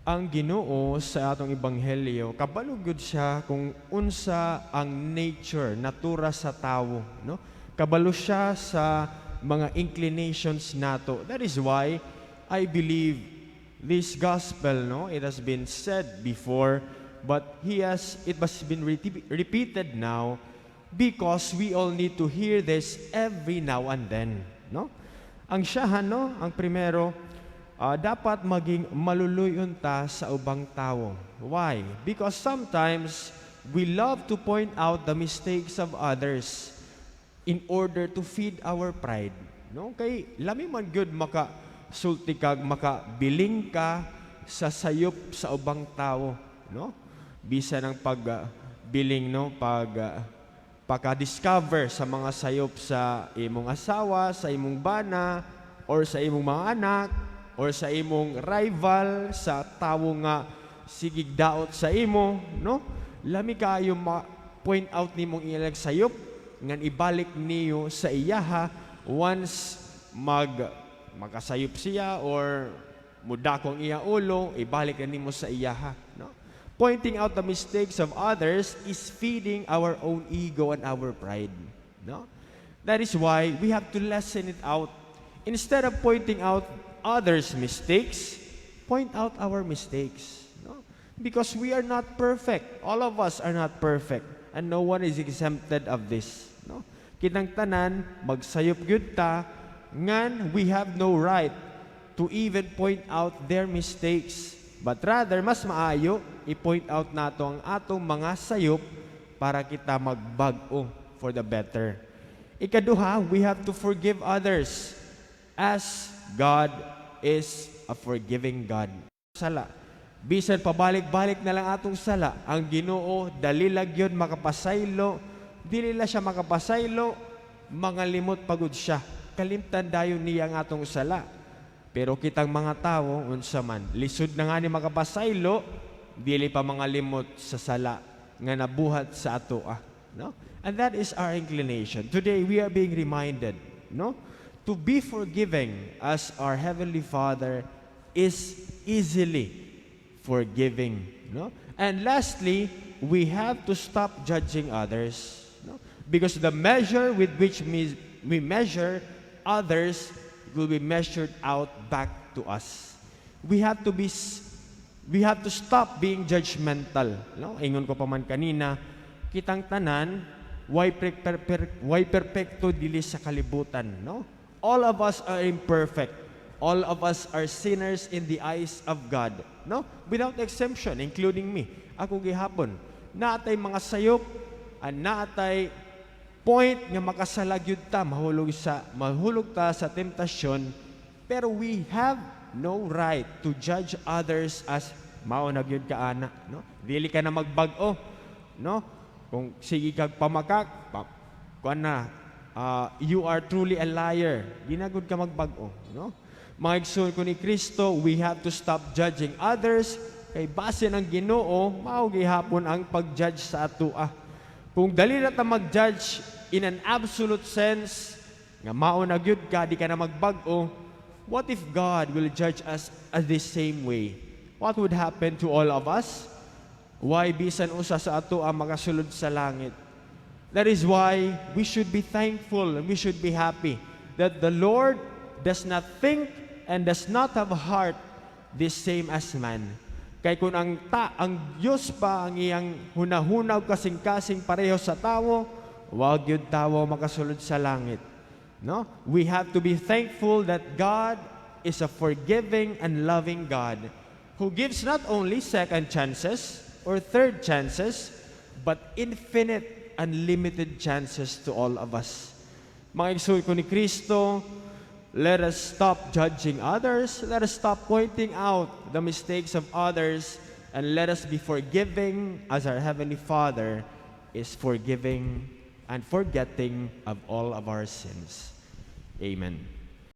Ang Ginoo sa atong ebanghelyo kabalugod siya kung unsa ang nature, natura sa tawo, no? Kabalo siya sa mga inclinations nato. That is why I believe this gospel, no, it has been said before, but it has been repeated now because we all need to hear this every now and then, no? Ang siyahan, no, ang primero, dapat maging maluluyon ta sa ubang tao. Why? Because sometimes we love to point out the mistakes of others in order to feed our pride. No? Kay lami man good maka-sulti kag makabiling ka sa sayop sa ubang tao, no? Bisa ng pagbiling, no, pagka-discover sa mga sayop sa imong asawa, sa imong bana, or sa imong mga anak, or sa imong rival, sa tawo nga sigig daot sa imo, no? Lami kayo ma-point out nimong ilang sayop ngan ibalik niyo sa iyaha once makasayop siya or mudakong iya ulo, ibalik na nimo sa iyaha, no? Pointing out the mistakes of others is feeding our own ego and our pride, no? That is why we have to lessen it out. Instead of pointing out others' mistakes, point out our mistakes, no? Because we are not perfect. All of us are not perfect, and no one is exempted of this, no? Kitang tanan magsayop gyud ta ngan we have no right to even point out their mistakes, but rather mas maayo i-point out nato ang atong mga sayop para kita magbag-o for the better. Ikaduha, we have to forgive others as God is a forgiving God. Sala. Bisan pabalik-balik na lang atong sala, ang Ginoo dali lang yun makapasaylo, dili la siya makapasaylo, mga limot pagod siya. Kalimtan dayon niya ang atong sala. Pero kitang mga tao, unsa man, lisod na nga ni makapasaylo, dili pa mga limot sa sala nga nabuhat sa ato, no? And that is our inclination. Today we are being reminded, no, to be forgiving as our Heavenly Father is easily forgiving, no? And lastly, we have to stop judging others, no? Because the measure with which we measure others will be measured out back to us. We have to stop being judgmental, no? Ingon ko pa man kanina, kitang tanan why perfecto dili sa kalibutan, no? All of us are imperfect. All of us are sinners in the eyes of God, no? Without exemption, including me. Ako gihapon, naatay mga sayop, naatay point nga makasalagyud ta, mahulog ta sa temptasyon, pero we have no right to judge others as mao na gyud ka ana, no? Dili ka na magbag-o, no? Kung sige kag pamakak, you are truly a liar. Ginagod ka magbag-o, no? Mga igsoon ko ni Kristo, we have to stop judging others kay base ng Ginoo mao gihapon ang pag-judge sa atoa. Kung dali na ta mag-judge in an absolute sense nga mao na gyud ka, di ka na magbag-o, what if God will judge us as the same way? What would happen to all of us? Why bisan usa sa ato ang makasulod sa langit? That is why we should be thankful and we should be happy that the Lord does not think and does not have a heart the same as man. Kay kung ang Diyos pa ang iyang hunahunaw kasing-kasing pareho sa tawo, wag yun tawo makasulod sa langit, no? We have to be thankful that God is a forgiving and loving God who gives not only second chances or third chances, but infinite, unlimited chances to all of us. Mga igsoon ko ni Kristo, let us stop judging others, let us stop pointing out the mistakes of others, and let us be forgiving as our Heavenly Father is forgiving and forgetting of all of our sins. Amen.